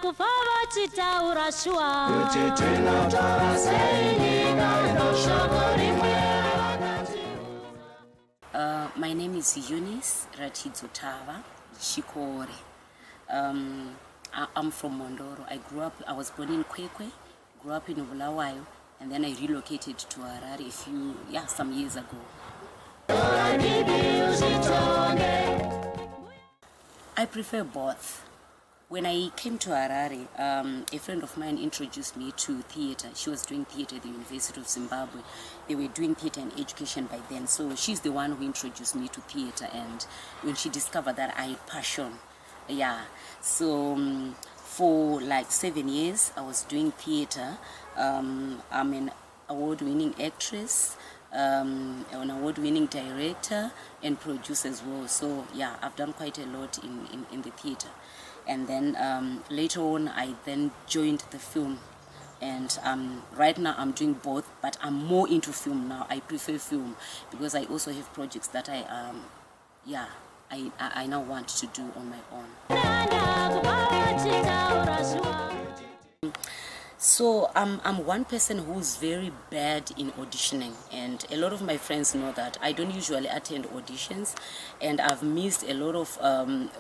My name is Eunice Chikoworw. I'm from Mondoro. I was born in Kwekwe, grew up in Bulawayo, and then I relocated to Harare some years ago. I prefer both. When I came to Harare, a friend of mine introduced me to theatre. She was doing theatre at the University of Zimbabwe. They were doing theatre and education by then. So she's the one who introduced me to theatre. And when she discovered that I had passion, so for like 7 years, I was doing theatre. I'm an award-winning actress, an award-winning director and producer as well. So yeah, I've done quite a lot in the theatre. And then later on, I then joined the film. And right now I'm doing both, but I'm more into film now. I prefer film because I also have projects that I now want to do on my own. So I'm one person who's very bad in auditioning, and a lot of my friends know that. I don't usually attend auditions, and I've missed a lot of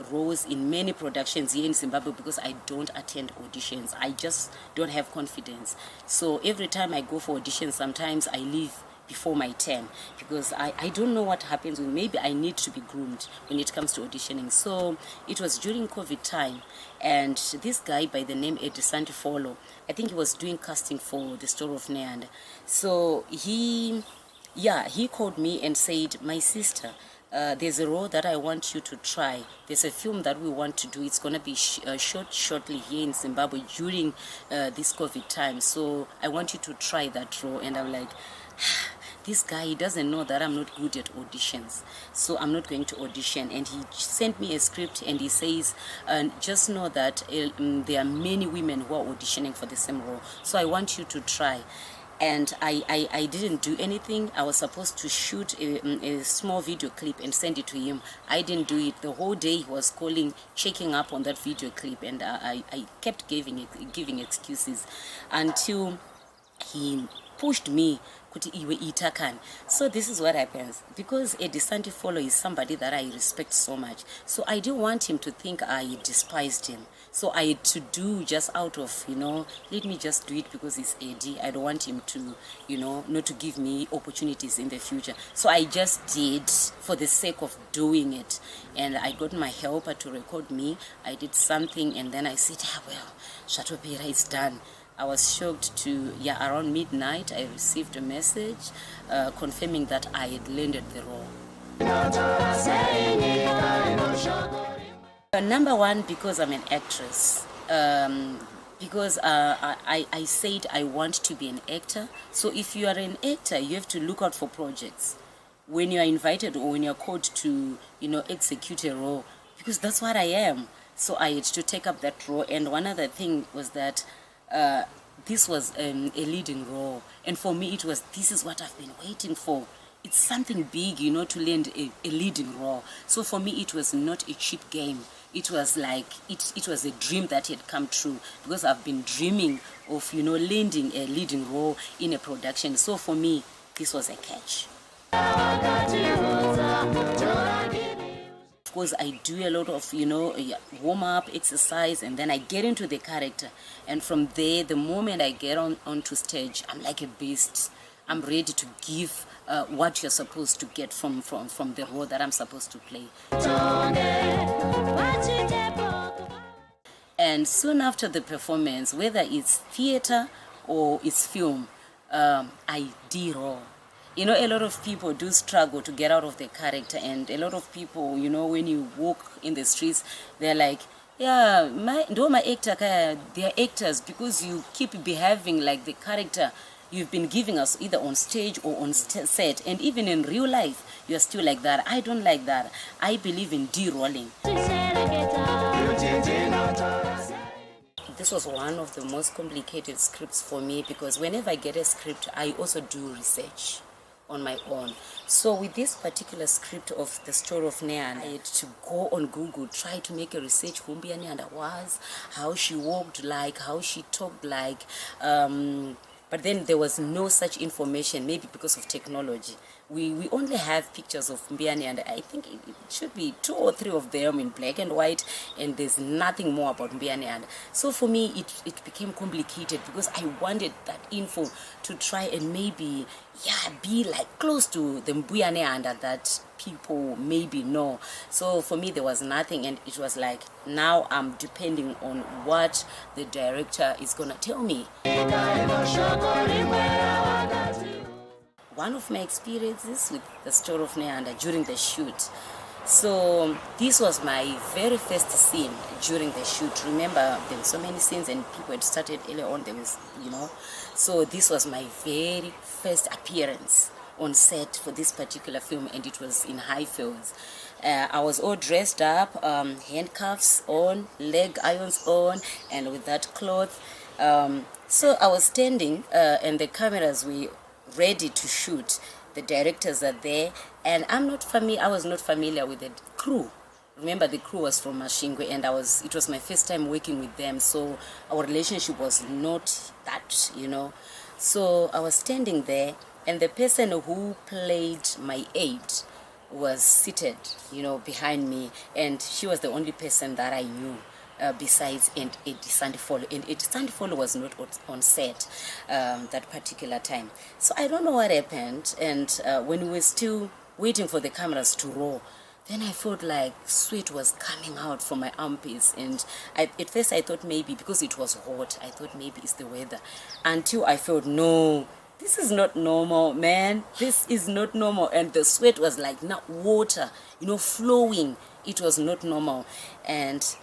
roles in many productions here in Zimbabwe because I don't attend auditions. I just don't have confidence. So every time I go for auditions, sometimes I leave before my turn because I don't know what happens. Maybe I need to be groomed when it comes to auditioning. So it was during COVID time, and this guy by the name Nehanda, I think he was doing casting for the story of Nehanda. So he called me and said, my sister, there's a role that I want you to try. There's a film that we want to do. It's going to be shot shortly here in Zimbabwe during this COVID time. So I want you to try that role. And I'm like, this guy, he doesn't know that I'm not good at auditions, so I'm not going to audition. And he sent me a script and he says, just know that there are many women who are auditioning for the same role, so I want you to try. And I didn't do anything. I was supposed to shoot a small video clip and send it to him. I didn't do it. The whole day he was calling, checking up on that video clip, and I kept giving excuses until he pushed me. So this is what happens, because Nehanda is somebody that I respect so much, so I didn't want him to think I despised him. So I had to do just out of, let me just do it because it's AD. I don't want him to, not to give me opportunities in the future. So I just did for the sake of doing it. And I got my helper to record me. I did something and then I said, Shatopera, it's done. I was shocked to, around midnight, I received a message confirming that I had landed the role. Number one, because I'm an actress. Because I said I want to be an actor. So if you are an actor, you have to look out for projects. When you are invited or when you are called to, execute a role, because that's what I am. So I had to take up that role. And one other thing was that this was a leading role, and for me this is what I've been waiting for. It's something big, to land a leading role. So for me it was not a cheap game. It was like it was a dream that had come true, because I've been dreaming of landing a leading role in a production. So for me this was a catch. Of course, I do a lot of, warm-up exercise, and then I get into the character. And from there, the moment I get onto stage, I'm like a beast. I'm ready to give what you're supposed to get from the role that I'm supposed to play. And soon after the performance, whether it's theater or it's film, I de-roll. A lot of people do struggle to get out of their character, and a lot of people, when you walk in the streets, they're like, my actor, they're actors because you keep behaving like the character you've been giving us either on stage or on set, and even in real life, you're still like that. I don't like that. I believe in de-rolling. This was one of the most complicated scripts for me, because whenever I get a script, I also do research on my own. So with this particular script of the story of Nehanda, I had to go on Google, try to make a research who Nehanda was, how she walked like, how she talked like, but then there was no such information, maybe because of technology. We only have pictures of Mbiani, and I think it should be 2 or 3 of them in black and white, and there's nothing more about Mbiani. And so for me, it became complicated because I wanted that info to try and maybe, be like close to the Mbiani that people maybe know. So for me, there was nothing, and it was like, now I'm depending on what the director is gonna tell me. One of my experiences with the story of Nehanda during the shoot. So this was my very first scene during the shoot. Remember, there were so many scenes and people had started earlier on. There was, so this was my very first appearance on set for this particular film, and it was in Highfields. I was all dressed up, handcuffs on, leg irons on, and with that cloth. So I was standing, and the cameras were ready to shoot. The directors are there, and I was not familiar with the crew. Remember, the crew was from Mashingwe, and it was my first time working with them, so our relationship was not that, So I was standing there, and the person who played my aide was seated, behind me, and she was the only person that I knew. Besides Eddie Sandifolo, and Eddie Sandifolo was not on set that particular time. So I don't know what happened, and when we were still waiting for the cameras to roll, then I felt like sweat was coming out from my armpits, and at first I thought maybe because it was hot, I thought maybe it's the weather, until I felt, no, this is not normal, man, this is not normal, and the sweat was like not water, flowing. It was not normal, and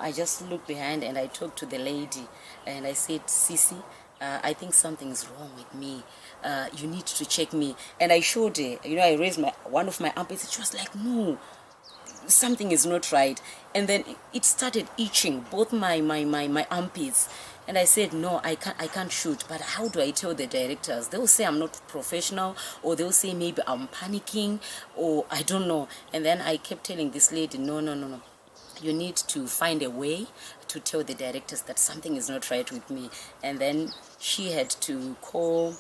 I just looked behind and I talked to the lady and I said, Sisi, I think something's wrong with me. You need to check me. And I showed her, I raised one of my armpits. She was like, no, something is not right. And then it started itching, both my armpits. And I said, no, I can't shoot. But how do I tell the directors? They will say I'm not professional, or they will say maybe I'm panicking, or I don't know. And then I kept telling this lady, no. You need to find a way to tell the directors that something is not right with me. And then she had to call.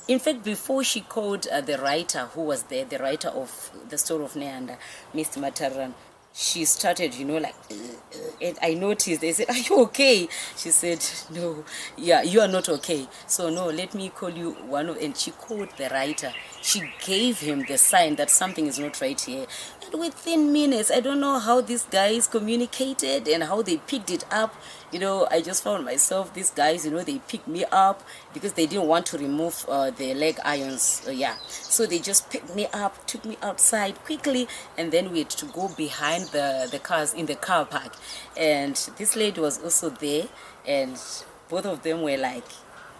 In fact, before she called the writer who was there, the writer of the story of Nehanda, Mr. Mataran, she started, and I noticed, they said, are you okay? She said, no, you are not okay. So no, let me call you and she called the writer. She gave him the sign that something is not right here. And within minutes, I don't know how these guys communicated and how they picked it up. I just found myself, these guys, they picked me up because they didn't want to remove the leg irons. So they just picked me up, took me outside quickly, and then we had to go behind the cars in the car park. And this lady was also there, and both of them were like,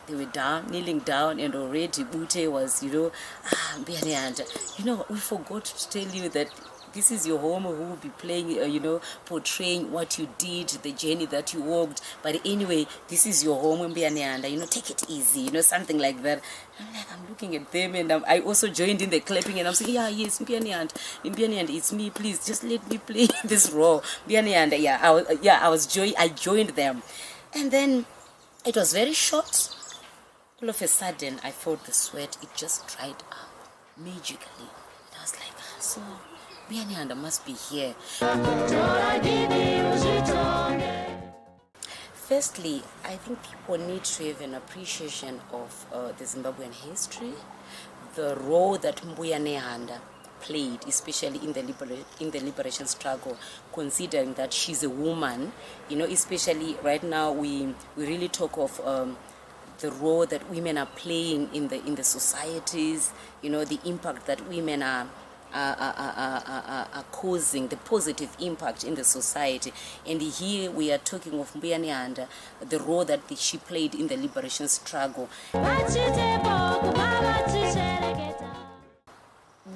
they were kneeling down, and already Bute was, we forgot to tell you that this is your home, who will be playing, portraying what you did, the journey that you walked. But anyway, this is your home, Mbiani, take it easy, something like that. I'm looking at them, and I also joined in the clapping, and I'm saying, yes, Mbiani, it's me, please, just let me play this role. Mbiani, I joined them. And then it was very short. All of a sudden, I felt the sweat, it just dried up magically. And I was like, so Nehanda must be here. Firstly, I think people need to have an appreciation of the Zimbabwean history, the role that Nehanda played, especially in the liberation struggle, considering that she's a woman. Especially right now, we really talk of the role that women are playing in the societies. The impact that women are causing, the positive impact in the society. And here we are talking of Nehanda, the role that she played in the liberation struggle.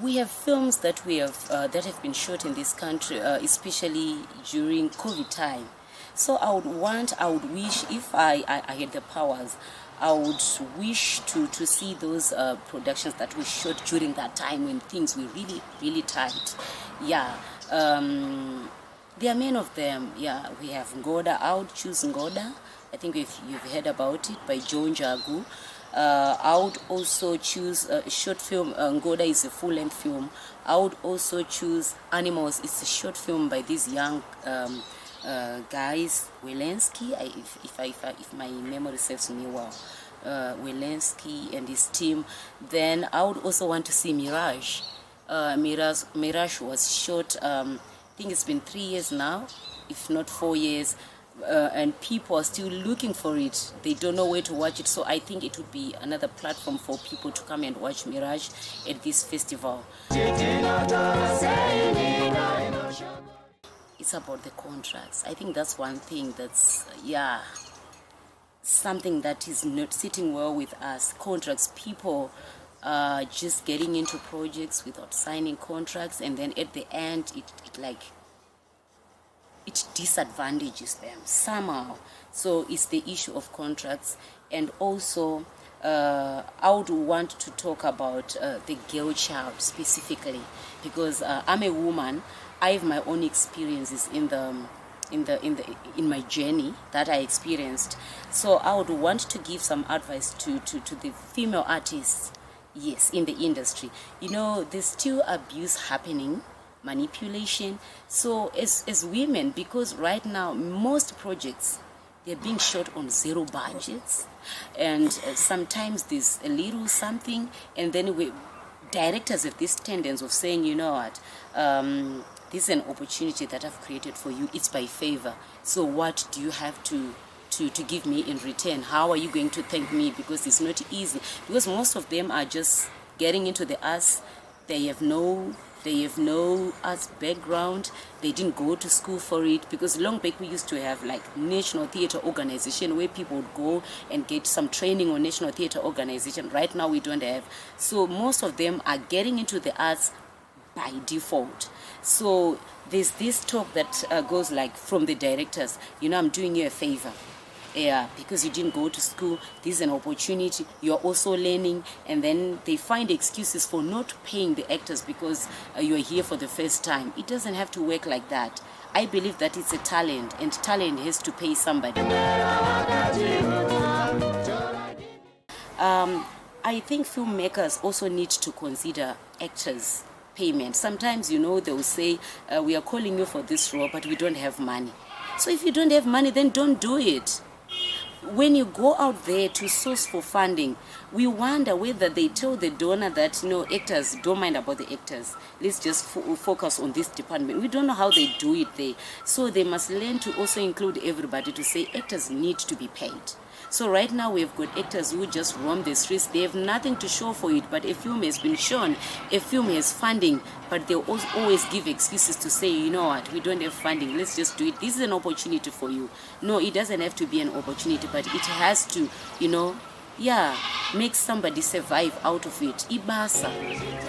We have films that have been shot in this country, especially during COVID time. So I would wish, if I had the powers, I would wish to see those productions that were shot during that time when things were really, really tight. Yeah. There are many of them. Yeah, we have Ngoda. I would choose Ngoda. I think if you've heard about it, by John Jagu. I would also choose a short film. Ngoda is a full-length film. I would also choose Animals. It's a short film by these young guys, Welensky, if my memory serves me well, Welensky and his team. Then I would also want to see Mirage. Mirage was shot, I think it's been 3 years now, if not 4 years, and people are still looking for it. They don't know where to watch it, so I think it would be another platform for people to come and watch Mirage at this festival. It's about the contracts. I think that's one thing that's, yeah, something that is not sitting well with us. Contracts, people just getting into projects without signing contracts, and then at the end it disadvantages them somehow. So it's the issue of contracts. And also I would want to talk about the girl child specifically, because I'm a woman. I have my own experiences in my journey that I experienced. So I would want to give some advice to the female artists, yes, in the industry. You know, there's still abuse happening, manipulation. So as women, because right now most projects, they're being shot on zero budgets, and sometimes there's a little something, and then directors have this tendency of saying, you know what, this is an opportunity that I've created for you. It's by favor. So what do you have to give me in return? How are you going to thank me? Because it's not easy. Because most of them are just getting into the arts. They have no arts background. They didn't go to school for it. Because long back we used to have like National Theatre Organization where people would go and get some training on National Theatre Organization. Right now we don't have. So most of them are getting into the arts by default. So there's this talk that goes like from the directors, you know, I'm doing you a favor. Yeah, because you didn't go to school, this is an opportunity, you're also learning, and then they find excuses for not paying the actors because you're here for the first time. It doesn't have to work like that. I believe that it's a talent, and talent has to pay somebody. I think filmmakers also need to consider actors' payment. Sometimes, you know, they will say, we are calling you for this role, but we don't have money. So if you don't have money, then don't do it. When you go out there to source for funding, we wonder whether they tell the donor that, you know, actors, don't mind about the actors. Let's just focus on this department. We don't know how they do it there. So they must learn to also include everybody to say actors need to be paid. So right now we've got actors who just roam the streets. They have nothing to show for it, but a film has been shown, a film has funding, but they always give excuses to say, you know what, we don't have funding, let's just do it. This is an opportunity for you. No, it doesn't have to be an opportunity, but it has to, you know, yeah, make somebody survive out of it. Ibasa,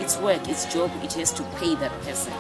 it's work, it's job, it has to pay that person.